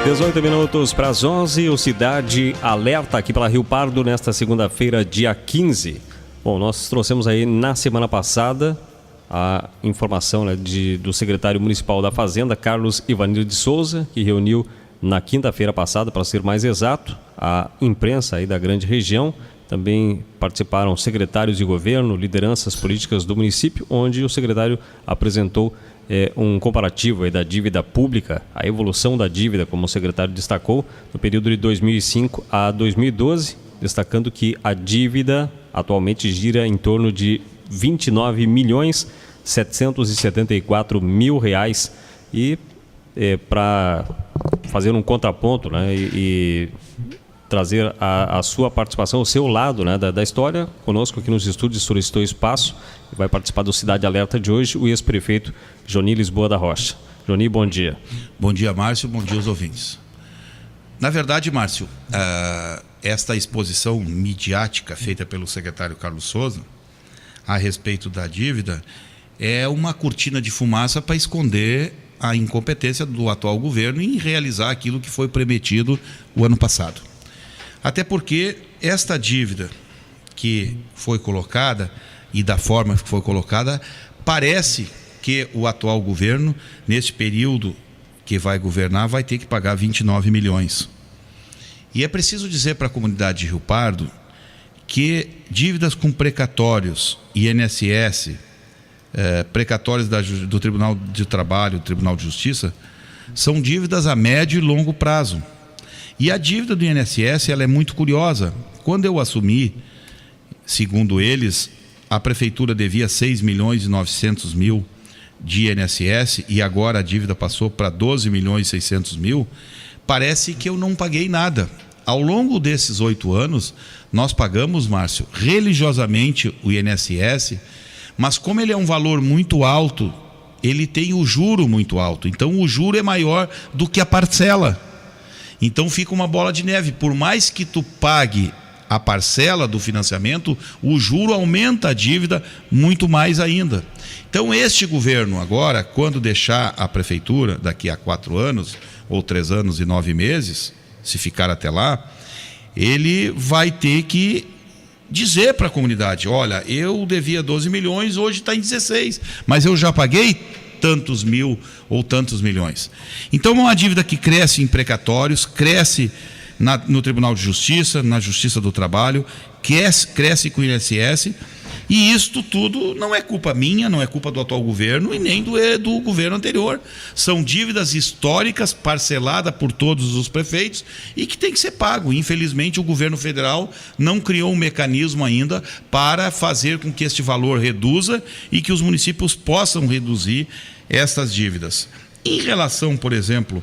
18 minutos para as 11, o Cidade Alerta aqui pela Rio Pardo nesta segunda-feira, dia 15. Bom, nós trouxemos aí na semana passada a informação, né, do secretário municipal da Fazenda, Carlos Ivanildo de Souza, que reuniu na quinta-feira passada, para ser mais exato, a imprensa aí da grande região. Também participaram secretários de governo, lideranças políticas do município, onde o secretário apresentou um comparativo aí da dívida pública, a evolução da dívida, como o secretário destacou, no período de 2005 a 2012, destacando que a dívida atualmente gira em torno de R$29.774.000 e para fazer um contraponto, né, e trazer a sua participação, o seu lado, né, da história, conosco aqui nos estúdios, solicitou espaço e vai participar do Cidade Alerta de hoje, o ex-prefeito Johnny Lisboa da Rocha. Johnny, bom dia. Bom dia, Márcio, bom dia aos ouvintes. Na verdade, Márcio, esta exposição midiática feita pelo secretário Carlos Souza a respeito da dívida é uma cortina de fumaça para esconder a incompetência do atual governo em realizar aquilo que foi prometido o ano passado. Até porque esta dívida que foi colocada e da forma que foi colocada, parece que o atual governo, neste período que vai governar, vai ter que pagar 29 milhões. E é preciso dizer para a comunidade de Rio Pardo que dívidas com precatórios, INSS, precatórios do Tribunal de Trabalho, do Tribunal de Justiça, são dívidas a médio e longo prazo. E a dívida do INSS ela é muito curiosa. Quando eu assumi, segundo eles, a prefeitura devia 6.900.000 de INSS e agora a dívida passou para 12.600.000, parece que eu não paguei nada. Ao longo desses 8 anos, nós pagamos, Márcio, religiosamente o INSS, mas como ele é um valor muito alto, ele tem o juro muito alto. Então o juro é maior do que a parcela. Então fica uma bola de neve. Por mais que tu pague a parcela do financiamento, o juro aumenta a dívida muito mais ainda. Então este governo agora, quando deixar a prefeitura daqui a 4 anos, ou 3 anos e 9 meses, se ficar até lá, ele vai ter que dizer para a comunidade: olha, eu devia 12 milhões, hoje está em 16, mas eu já paguei tantos mil ou tantos milhões. Então é uma dívida que cresce em precatórios, cresce no Tribunal de Justiça, na Justiça do Trabalho, cresce com o INSS, e isto tudo não é culpa minha, não é culpa do atual governo e nem do governo anterior. São dívidas históricas parceladas por todos os prefeitos e que tem que ser pago. Infelizmente o governo federal não criou um mecanismo ainda para fazer com que este valor reduza e que os municípios possam reduzir essas dívidas. Em relação, por exemplo,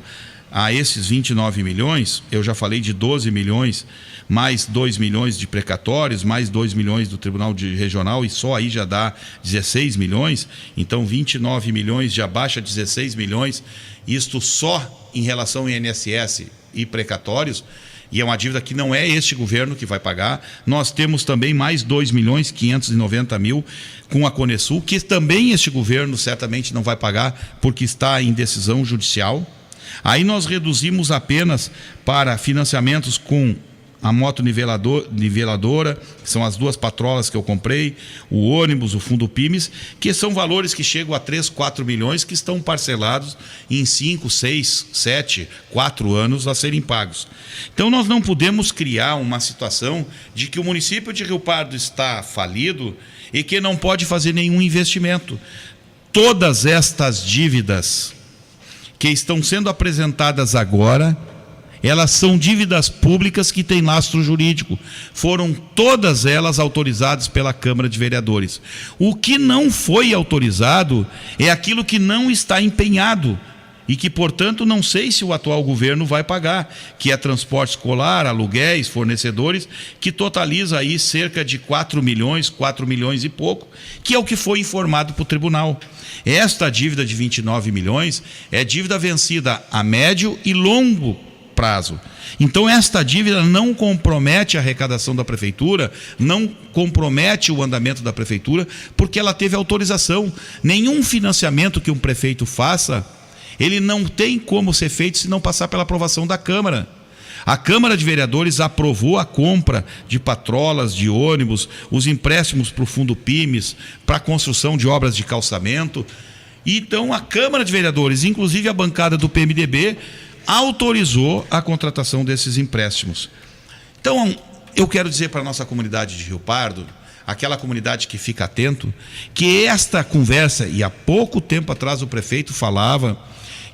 a esses 29 milhões, eu já falei de 12 milhões, mais 2 milhões de precatórios, mais 2 milhões do Tribunal Regional, e só aí já dá 16 milhões, então 29 milhões já baixa 16 milhões, isto só em relação ao INSS e precatórios, e é uma dívida que não é este governo que vai pagar. Nós temos também mais 2.590.000 com a Conesul, que também este governo certamente não vai pagar, porque está em decisão judicial. Aí nós reduzimos apenas para financiamentos com a moto niveladora, que são as 2 patrolas que eu comprei, o ônibus, o fundo PIMES, que são valores que chegam a 3, 4 milhões que estão parcelados em 5, 6, 7, 4 anos a serem pagos. Então nós não podemos criar uma situação de que o município de Rio Pardo está falido e que não pode fazer nenhum investimento. Todas estas dívidas que estão sendo apresentadas agora, elas são dívidas públicas que têm lastro jurídico. Foram todas elas autorizadas pela Câmara de Vereadores. O que não foi autorizado é aquilo que não está empenhado e que, portanto, não sei se o atual governo vai pagar, que é transporte escolar, aluguéis, fornecedores, que totaliza aí cerca de 4 milhões e pouco, que é o que foi informado para o tribunal. Esta dívida de 29 milhões é dívida vencida a médio e longo prazo. Então esta dívida não compromete a arrecadação da prefeitura, não compromete o andamento da prefeitura, porque ela teve autorização. Nenhum financiamento que um prefeito faça, Ele não tem como ser feito se não passar pela aprovação da Câmara. A Câmara de Vereadores aprovou a compra de patrolas, de ônibus, os empréstimos para o Fundo PIMES, para a construção de obras de calçamento. E então a Câmara de Vereadores, inclusive a bancada do PMDB, autorizou a contratação desses empréstimos. Então, eu quero dizer para a nossa comunidade de Rio Pardo, aquela comunidade que fica atento, que esta conversa, e há pouco tempo atrás o prefeito falava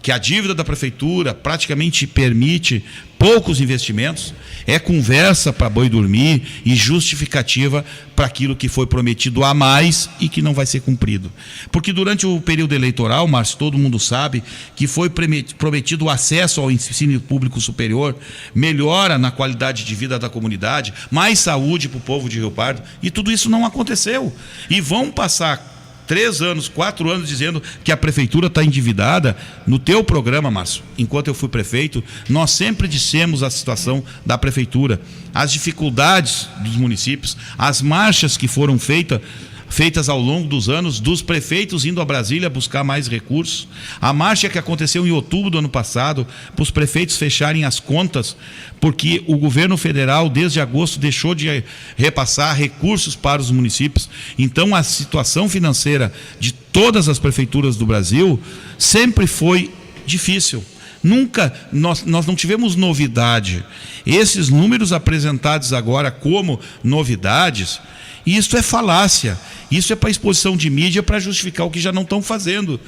que a dívida da prefeitura praticamente permite poucos investimentos, é conversa para boi dormir e justificativa para aquilo que foi prometido a mais e que não vai ser cumprido. Porque durante o período eleitoral, Márcio, todo mundo sabe que foi prometido o acesso ao ensino público superior, melhora na qualidade de vida da comunidade, mais saúde para o povo de Rio Pardo, e tudo isso não aconteceu. E vão passar 3 anos, 4 anos dizendo que a prefeitura está endividada. No teu programa, Márcio, enquanto eu fui prefeito, nós sempre dissemos a situação da prefeitura, as dificuldades dos municípios, as marchas que foram feitas ao longo dos anos, dos prefeitos indo a Brasília buscar mais recursos, a marcha que aconteceu em outubro do ano passado, para os prefeitos fecharem as contas, porque o governo federal, desde agosto, deixou de repassar recursos para os municípios. Então, a situação financeira de todas as prefeituras do Brasil sempre foi difícil. Nunca, nós não tivemos novidade. Esses números apresentados agora como novidades, isso é falácia, isso é para exposição de mídia para justificar o que já não estão fazendo.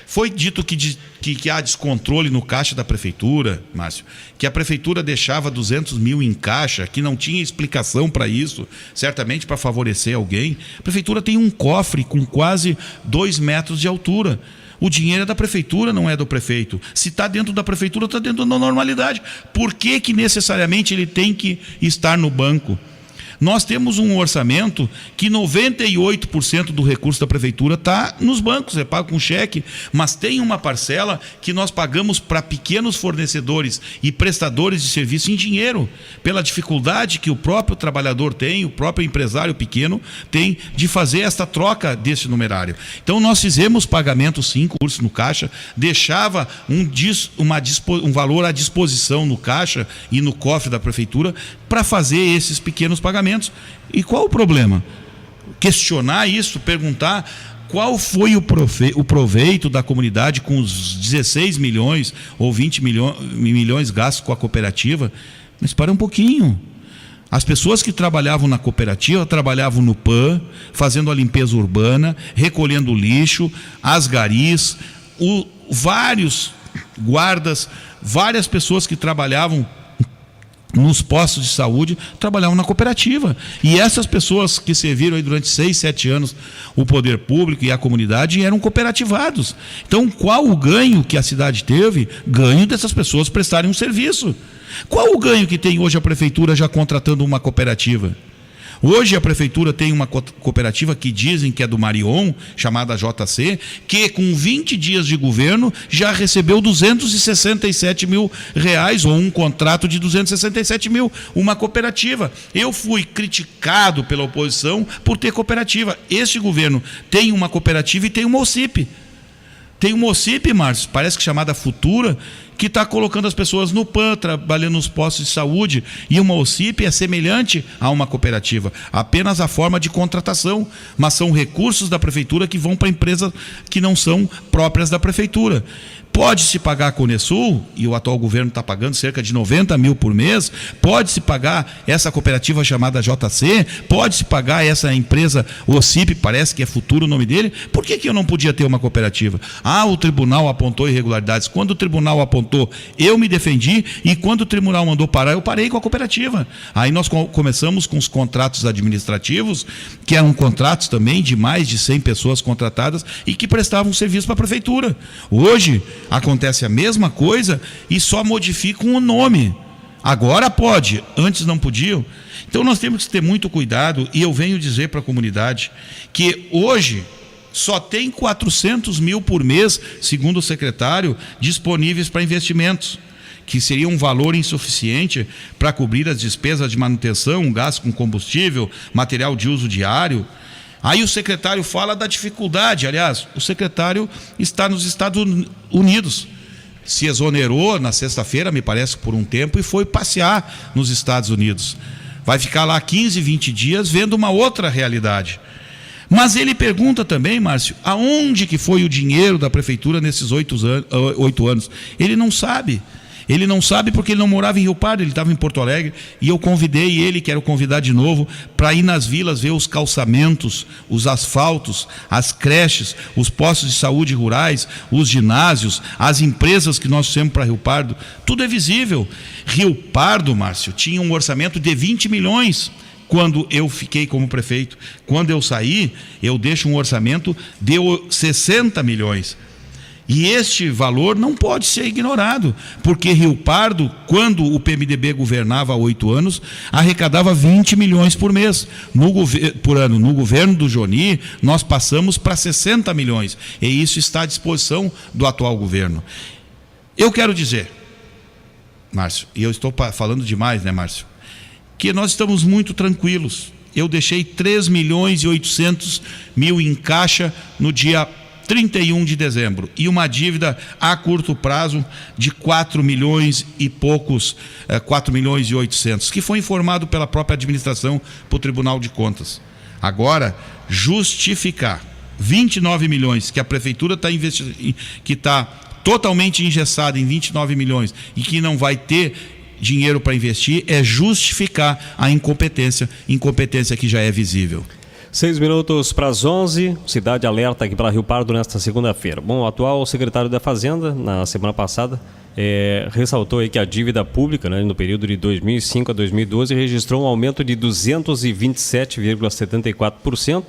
Foi dito que há descontrole no caixa da prefeitura, Márcio, que a prefeitura deixava 200 mil em caixa, que não tinha explicação para isso, certamente para favorecer alguém. A prefeitura tem um cofre com quase 2 metros de altura. O dinheiro é da prefeitura, não é do prefeito. Se está dentro da prefeitura, está dentro da normalidade. Por que necessariamente ele tem que estar no banco? Nós temos um orçamento que 98% do recurso da prefeitura está nos bancos, é pago com cheque, mas tem uma parcela que nós pagamos para pequenos fornecedores e prestadores de serviço em dinheiro, pela dificuldade que o próprio trabalhador tem, o próprio empresário pequeno tem de fazer esta troca desse numerário. Então nós fizemos pagamentos sim, curso no caixa, deixava um valor à disposição no caixa e no cofre da prefeitura para fazer esses pequenos pagamentos. E qual o problema? Questionar isso, perguntar qual foi o proveito da comunidade com os 16 milhões ou 20 milhões gastos com a cooperativa. Mas para um pouquinho. As pessoas que trabalhavam na cooperativa trabalhavam no PAN, fazendo a limpeza urbana, recolhendo lixo, as garis, vários guardas, várias pessoas que trabalhavam nos postos de saúde, trabalhavam na cooperativa. E essas pessoas que serviram aí durante 6, 7 anos o poder público e a comunidade eram cooperativados. Então, qual o ganho que a cidade teve? Ganho dessas pessoas prestarem um serviço. Qual o ganho que tem hoje a prefeitura já contratando uma cooperativa? Hoje a prefeitura tem uma cooperativa que dizem que é do Marion, chamada JC, que com 20 dias de governo já recebeu 267 mil reais, ou um contrato de 267 mil, uma cooperativa. Eu fui criticado pela oposição por ter cooperativa. Este governo tem uma cooperativa e tem uma OCIP. Tem uma OCIP, Márcio, parece que chamada Futura, que está colocando as pessoas no PAN, trabalhando nos postos de saúde, e uma OCIP é semelhante a uma cooperativa, apenas a forma de contratação, mas são recursos da prefeitura que vão para empresas que não são próprias da prefeitura. Pode-se pagar a Conesul, e o atual governo está pagando cerca de 90 mil por mês, pode-se pagar essa cooperativa chamada JC, pode-se pagar essa empresa OCIP, parece que é Futuro o nome dele. Por que eu não podia ter uma cooperativa? O tribunal apontou irregularidades. Quando o tribunal apontou, eu me defendi, e quando o tribunal mandou parar, eu parei com a cooperativa. Aí nós começamos com os contratos administrativos, que eram contratos também de mais de 100 pessoas contratadas e que prestavam serviço para a prefeitura. Hoje acontece a mesma coisa e só modificam o nome. Agora pode, antes não podiam. Então nós temos que ter muito cuidado, e eu venho dizer para a comunidade que hoje só tem 400 mil por mês, segundo o secretário, disponíveis para investimentos, que seria um valor insuficiente para cobrir as despesas de manutenção, gasto com combustível, material de uso diário. Aí o secretário fala da dificuldade. Aliás, o secretário está nos Estados Unidos. Se exonerou na sexta-feira, me parece, por um tempo, e foi passear nos Estados Unidos. Vai ficar lá 15, 20 dias vendo uma outra realidade. Mas ele pergunta também, Márcio, aonde que foi o dinheiro da prefeitura nesses 8 anos? Ele não sabe. Ele não sabe porque ele não morava em Rio Pardo, ele estava em Porto Alegre, e eu convidei ele, quero convidar de novo, para ir nas vilas ver os calçamentos, os asfaltos, as creches, os postos de saúde rurais, os ginásios, as empresas que nós temos para Rio Pardo. Tudo é visível. Rio Pardo, Márcio, tinha um orçamento de 20 milhões. Quando eu fiquei como prefeito. Quando eu saí, eu deixo um orçamento de 60 milhões. E este valor não pode ser ignorado, porque Rio Pardo, quando o PMDB governava há 8 anos, arrecadava 20 milhões por mês, por ano. No governo do Johnny, nós passamos para 60 milhões, e isso está à disposição do atual governo. Eu quero dizer, Márcio, e eu estou falando demais, né, Márcio, que nós estamos muito tranquilos. Eu deixei 3 milhões e 800 mil em caixa no dia 31 de dezembro, e uma dívida a curto prazo de 4 milhões e poucos, 4 milhões e 800, que foi informado pela própria administração para o Tribunal de Contas. Agora, justificar 29 milhões que a prefeitura está investindo, que está totalmente engessada em 29 milhões e que não vai ter dinheiro para investir, é justificar a incompetência que já é visível. 6 minutos para as 11, cidade alerta aqui para Rio Pardo nesta segunda-feira. Bom, o atual secretário da Fazenda, na semana passada, ressaltou aí que a dívida pública, né, no período de 2005 a 2012, registrou um aumento de 227,74%,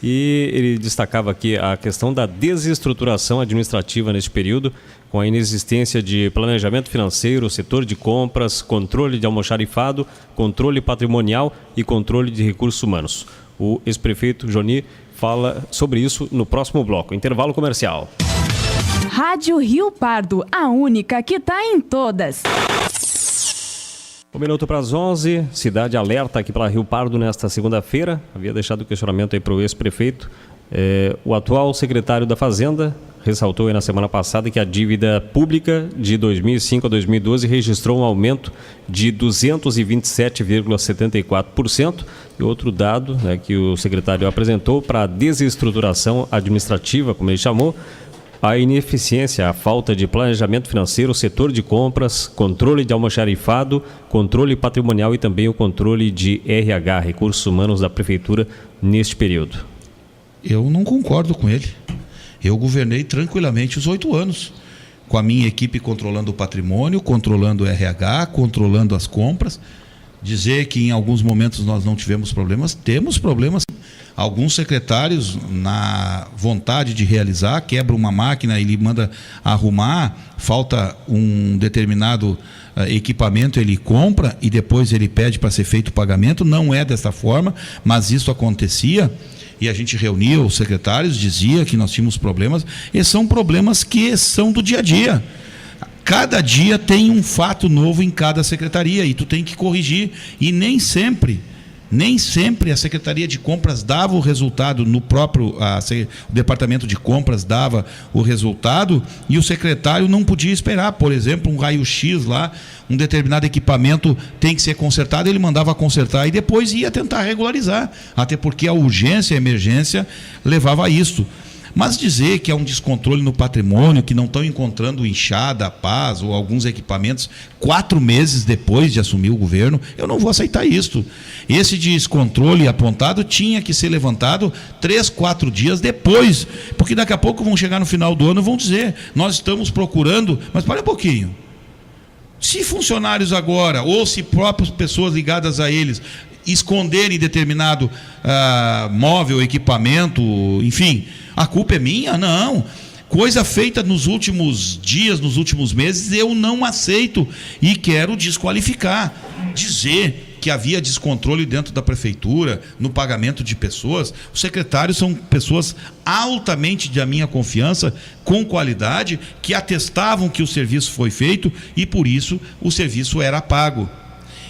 e ele destacava aqui a questão da desestruturação administrativa neste período, com a inexistência de planejamento financeiro, setor de compras, controle de almoxarifado, controle patrimonial e controle de recursos humanos. O ex-prefeito Johnny fala sobre isso no próximo bloco. Intervalo comercial. Rádio Rio Pardo, a única que está em todas. 1 minuto para as 11, cidade alerta aqui para Rio Pardo nesta segunda-feira. Havia deixado o questionamento aí para o ex-prefeito. O atual secretário da Fazenda ressaltou aí na semana passada que a dívida pública de 2005 a 2012 registrou um aumento de 227,74%. E outro dado, né, que o secretário apresentou para a desestruturação administrativa, como ele chamou, a ineficiência, a falta de planejamento financeiro, setor de compras, controle de almoxarifado, controle patrimonial e também o controle de RH, recursos humanos da prefeitura, neste período. Eu não concordo com ele. Eu governei tranquilamente os 8 anos, com a minha equipe controlando o patrimônio, controlando o RH, controlando as compras. Dizer que em alguns momentos nós não tivemos problemas, temos problemas. Alguns secretários, na vontade de realizar, quebra uma máquina, ele manda arrumar, falta um determinado equipamento, ele compra e depois ele pede para ser feito o pagamento. Não é dessa forma, mas isso acontecia. E a gente reunia os secretários, dizia que nós tínhamos problemas, e são problemas que são do dia a dia. Cada dia tem um fato novo em cada secretaria e tu tem que corrigir. E nem sempre a Secretaria de Compras dava o resultado, o Departamento de Compras dava o resultado e o secretário não podia esperar. Por exemplo, um raio-x lá, um determinado equipamento tem que ser consertado, ele mandava consertar e depois ia tentar regularizar, até porque a urgência, a emergência levava a isso. Mas dizer que há um descontrole no patrimônio, que não estão encontrando enxada, paz ou alguns equipamentos 4 meses depois de assumir o governo, eu não vou aceitar isso. Esse descontrole apontado tinha que ser levantado 3, 4 dias depois, porque daqui a pouco vão chegar no final do ano e vão dizer, nós estamos procurando, mas para um pouquinho. Se funcionários agora, ou se próprias pessoas ligadas a eles, esconderem determinado móvel, equipamento, enfim, a culpa é minha? Não. Coisa feita nos últimos dias, nos últimos meses, eu não aceito e quero desqualificar. Dizer que havia descontrole dentro da prefeitura, no pagamento de pessoas, os secretários são pessoas altamente da minha confiança, com qualidade, que atestavam que o serviço foi feito e por isso o serviço era pago.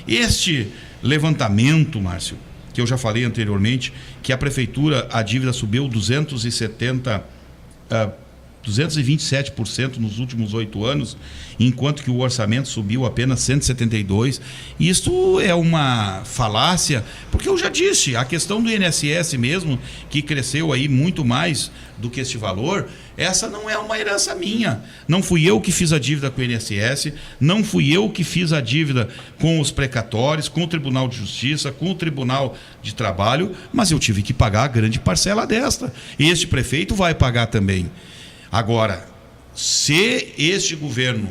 Este levantamento, Márcio, que eu já falei anteriormente, que a prefeitura, a dívida subiu 227% nos últimos 8 anos, enquanto que o orçamento subiu apenas 172%. Isso é uma falácia, porque eu já disse, a questão do INSS mesmo, que cresceu aí muito mais do que este valor, essa não é uma herança minha. Não fui eu que fiz a dívida com o INSS, não fui eu que fiz a dívida com os precatórios, com o Tribunal de Justiça, com o Tribunal de Trabalho, mas eu tive que pagar a grande parcela desta. Este prefeito vai pagar também. Agora, se este governo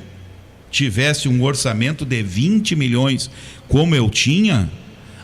tivesse um orçamento de 20 milhões, como eu tinha,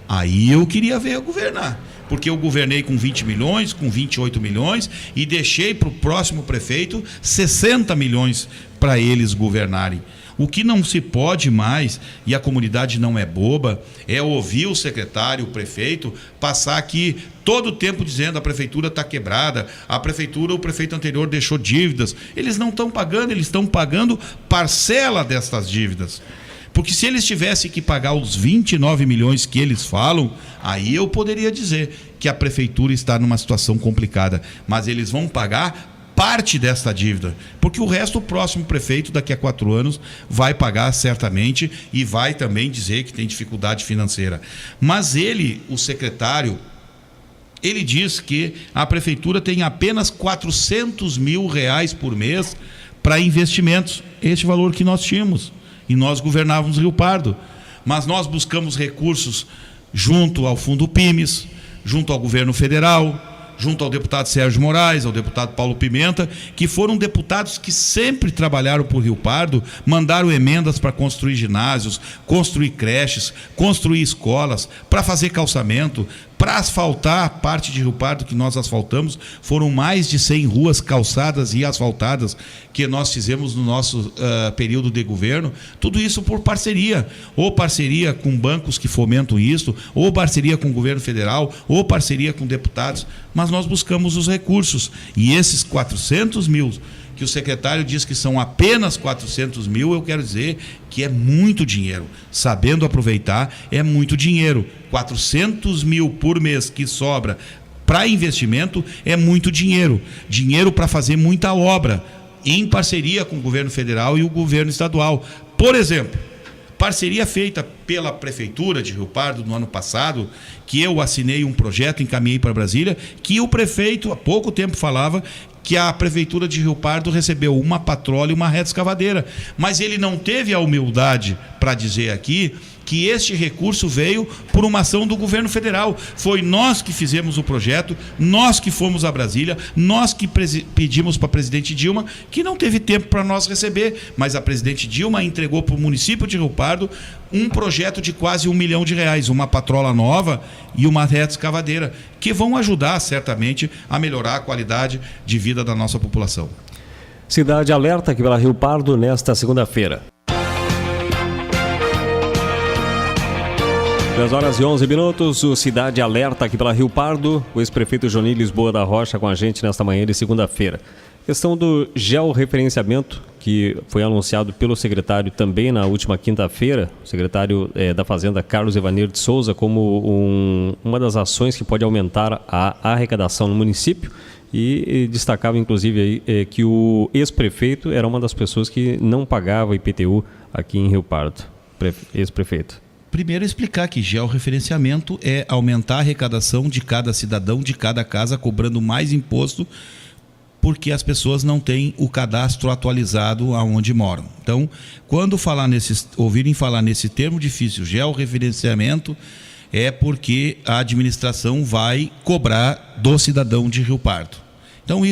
aí eu queria ver eu governar. Porque eu governei com 20 milhões, com 28 milhões e deixei para o próximo prefeito 60 milhões para eles governarem. O que não se pode mais, e a comunidade não é boba, é ouvir o secretário, o prefeito, passar aqui todo o tempo dizendo a prefeitura está quebrada, o prefeito anterior deixou dívidas. Eles não estão pagando, eles estão pagando parcela destas dívidas. Porque se eles tivessem que pagar os 29 milhões que eles falam, aí eu poderia dizer que a prefeitura está numa situação complicada. Mas eles vão pagar parte desta dívida, porque o resto o próximo prefeito daqui a 4 anos vai pagar certamente e vai também dizer que tem dificuldade financeira. Mas ele, o secretário, ele diz que a prefeitura tem apenas 400 mil reais por mês para investimentos, este valor que nós tínhamos, e nós governávamos Rio Pardo. Mas nós buscamos recursos junto ao Fundo PIMES, junto ao governo federal, junto ao deputado Sérgio Moraes, ao deputado Paulo Pimenta, que foram deputados que sempre trabalharam por Rio Pardo, mandaram emendas para construir ginásios, construir creches, construir escolas, para fazer calçamento, para asfaltar a parte de Rio Pardo que nós asfaltamos. Foram mais de 100 ruas calçadas e asfaltadas que nós fizemos no nosso período de governo. Tudo isso por parceria, ou parceria com bancos que fomentam isso, ou parceria com o governo federal, ou parceria com deputados. Mas nós buscamos os recursos, e esses 400 mil que o secretário diz que são apenas 400 mil, eu quero dizer que é muito dinheiro. Sabendo aproveitar, é muito dinheiro. 400 mil por mês que sobra para investimento é muito dinheiro. Dinheiro para fazer muita obra, em parceria com o governo federal e o governo estadual. Por exemplo, parceria feita pela Prefeitura de Rio Pardo no ano passado, que eu assinei um projeto, encaminhei para Brasília, que o prefeito há pouco tempo falava que a Prefeitura de Rio Pardo recebeu uma patrola e uma reta escavadeira. Mas ele não teve a humildade para dizer aqui que este recurso veio por uma ação do governo federal. Foi nós que fizemos o projeto, nós que fomos a Brasília, nós que pedimos para a presidente Dilma, que não teve tempo para nós receber, mas a presidente Dilma entregou para o município de Rio Pardo um projeto de quase R$1 milhão, uma patrola nova e uma reta escavadeira, que vão ajudar certamente a melhorar a qualidade de vida da nossa população. Cidade Alerta aqui pela Rio Pardo nesta segunda-feira. 10h11, o Cidade Alerta aqui pela Rio Pardo. O ex-prefeito Johnny Lisboa da Rocha com a gente nesta manhã de segunda-feira. Questão do georreferenciamento, que foi anunciado pelo secretário também na última quinta-feira, o secretário da Fazenda, Carlos Evanir de Souza, como uma das ações que pode aumentar a arrecadação no município, e destacava inclusive aí, que o ex-prefeito era uma das pessoas que não pagava IPTU aqui em Rio Pardo, ex-prefeito. Primeiro, explicar que georreferenciamento é aumentar a arrecadação de cada cidadão, de cada casa, cobrando mais imposto, porque as pessoas não têm o cadastro atualizado aonde moram. Então, quando ouvirem falar nesse termo difícil, georreferenciamento, é porque a administração vai cobrar do cidadão de Rio Pardo. Então,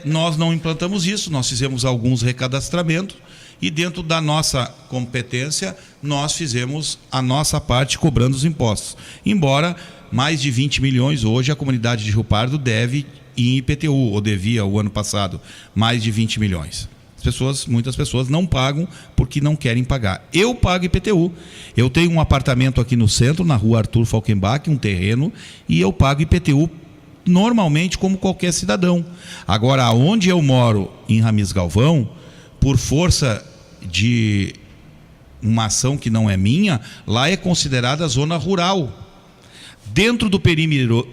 nós não implantamos isso, nós fizemos alguns recadastramentos, e dentro da nossa competência, nós fizemos a nossa parte cobrando os impostos. Embora mais de 20 milhões hoje a comunidade de Rio Pardo deve em IPTU, ou devia o ano passado, mais de 20 milhões. Muitas pessoas não pagam porque não querem pagar. Eu pago IPTU. Eu tenho um apartamento aqui no centro, na rua Arthur Falkenbach, um terreno, e eu pago IPTU normalmente como qualquer cidadão. Agora, onde eu moro, em Ramis Galvão, por força de uma ação que não é minha, lá é considerada zona rural. Dentro do perímetro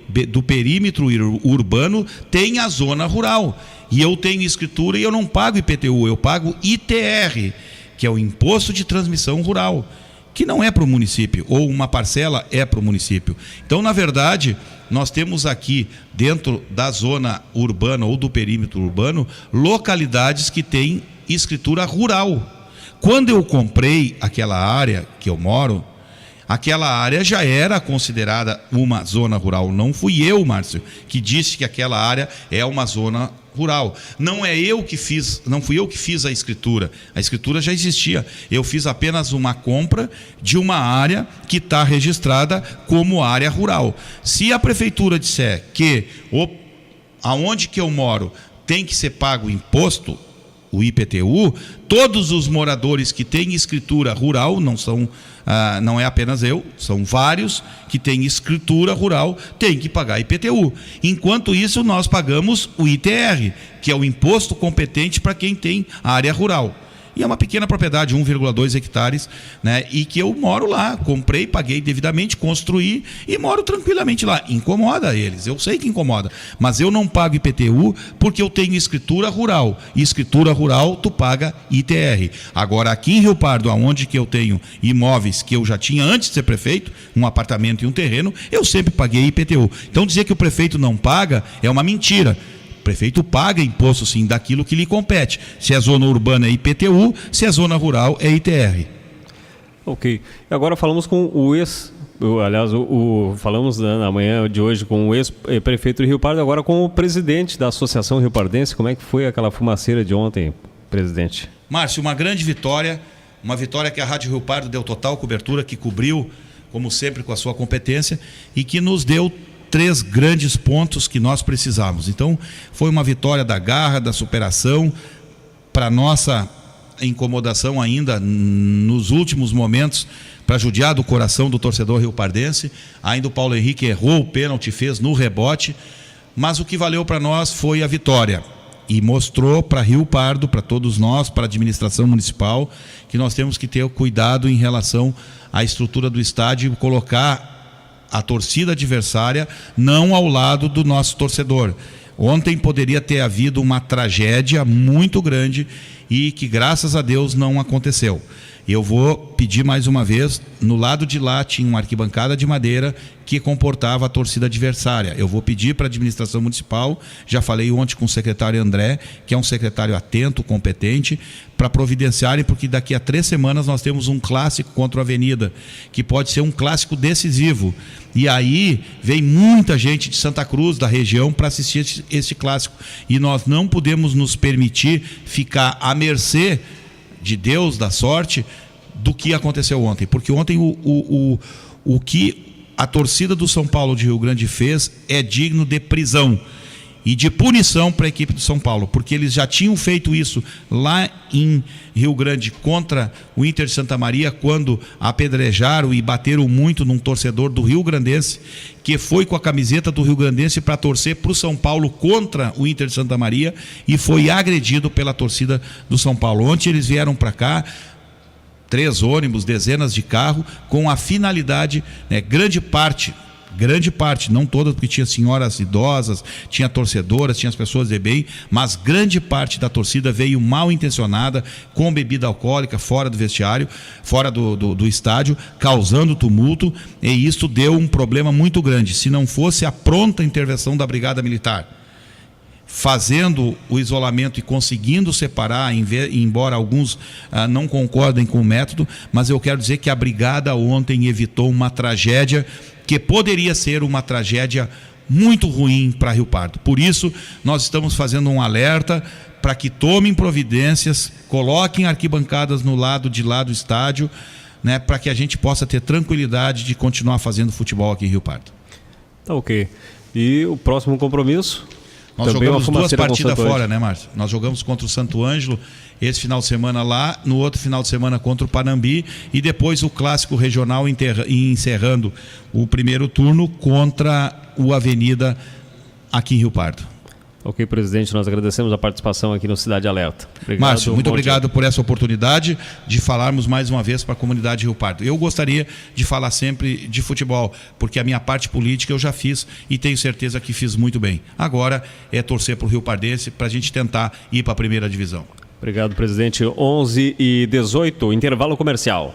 urbano tem a zona rural. E eu tenho escritura e eu não pago IPTU, eu pago ITR, que é o Imposto de Transmissão Rural, que não é para o município, ou uma parcela é para o município. Então, na verdade, nós temos aqui, dentro da zona urbana ou do perímetro urbano, localidades que têm escritura rural. Quando eu comprei aquela área que eu moro, aquela área já era considerada uma zona rural. Não fui eu, Márcio, que disse que aquela área é uma zona rural. Não fui eu que fiz a escritura. A escritura já existia. Eu fiz apenas uma compra de uma área que está registrada como área rural. Se a prefeitura disser que aonde que eu moro tem que ser pago imposto, o IPTU, todos os moradores que têm escritura rural, não é apenas eu, são vários que têm escritura rural, têm que pagar IPTU. Enquanto isso, nós pagamos o ITR, que é o imposto competente para quem tem área rural. E é uma pequena propriedade, 1,2 hectares, né? E que eu moro lá, comprei, paguei devidamente, construí e moro tranquilamente lá. Incomoda eles, eu sei que incomoda, mas eu não pago IPTU porque eu tenho escritura rural. E escritura rural, tu paga ITR. Agora, aqui em Rio Pardo, onde que eu tenho imóveis que eu já tinha antes de ser prefeito, um apartamento e um terreno, eu sempre paguei IPTU. Então, dizer que o prefeito não paga é uma mentira. O prefeito paga imposto, sim, daquilo que lhe compete. Se é zona urbana é IPTU, se é zona rural é ITR. Ok. Agora falamos com falamos na manhã de hoje com o ex-prefeito de Rio Pardo, agora com o presidente da Associação Rio Pardense. Como é que foi aquela fumaceira de ontem, presidente? Márcio, uma grande vitória, uma vitória que a Rádio Rio Pardo deu total cobertura, que cobriu, como sempre, com a sua competência e que nos deu 3 grandes pontos que nós precisávamos. Então, foi uma vitória da garra, da superação, para nossa incomodação ainda nos últimos momentos, para judiar do coração do torcedor riopardense. Ainda o Paulo Henrique errou o pênalti, fez no rebote, mas o que valeu para nós foi a vitória. E mostrou para Rio Pardo, para todos nós, para a administração municipal, que nós temos que ter cuidado em relação à estrutura do estádio e colocar a torcida adversária não ao lado do nosso torcedor. Ontem poderia ter havido uma tragédia muito grande e que, graças a Deus, não aconteceu. Eu vou pedir mais uma vez, no lado de lá tinha uma arquibancada de madeira que comportava a torcida adversária. Eu vou pedir para a administração municipal, já falei ontem com o secretário André, que é um secretário atento, competente, para providenciarem, porque daqui a 3 semanas nós temos um clássico contra a Avenida, que pode ser um clássico decisivo. E aí vem muita gente de Santa Cruz, da região, para assistir esse clássico. E nós não podemos nos permitir ficar à mercê de Deus, da sorte, do que aconteceu ontem. Porque ontem o que a torcida do São Paulo de Rio Grande fez é digno de prisão e de punição para a equipe do São Paulo, porque eles já tinham feito isso lá em Rio Grande contra o Inter de Santa Maria, quando apedrejaram e bateram muito num torcedor do Rio Grandense, que foi com a camiseta do Rio Grandense para torcer para o São Paulo contra o Inter de Santa Maria e foi agredido pela torcida do São Paulo. Ontem eles vieram para cá, 3 ônibus, dezenas de carros, com a finalidade, grande parte, não todas, porque tinha senhoras idosas, tinha torcedoras, tinha as pessoas de bem, mas grande parte da torcida veio mal intencionada, com bebida alcoólica, fora do vestiário, fora do estádio, causando tumulto, e isso deu um problema muito grande. Se não fosse a pronta intervenção da Brigada Militar, fazendo o isolamento e conseguindo separar, embora alguns não concordem com o método, mas eu quero dizer que a Brigada ontem evitou uma tragédia que poderia ser uma tragédia muito ruim para Rio Pardo. Por isso, nós estamos fazendo um alerta para que tomem providências, coloquem arquibancadas no lado de lá do estádio, para que a gente possa ter tranquilidade de continuar fazendo futebol aqui em Rio Pardo. Tá ok. E o próximo compromisso? Nós jogamos 2 partidas fora, né, Márcio? Nós jogamos contra o Santo Ângelo esse final de semana lá, no outro final de semana contra o Panambi e depois o clássico regional encerrando o primeiro turno contra o Avenida aqui em Rio Pardo. Ok, presidente, nós agradecemos a participação aqui no Cidade Alerta. Obrigado, Márcio, muito obrigado dia. por essa oportunidade de falarmos mais uma vez para a comunidade de Rio Pardo. Eu gostaria de falar sempre de futebol, porque a minha parte política eu já fiz e tenho certeza que fiz muito bem. Agora é torcer para o Rio Pardense para a gente tentar ir para a primeira divisão. Obrigado, presidente. 11h18, intervalo comercial.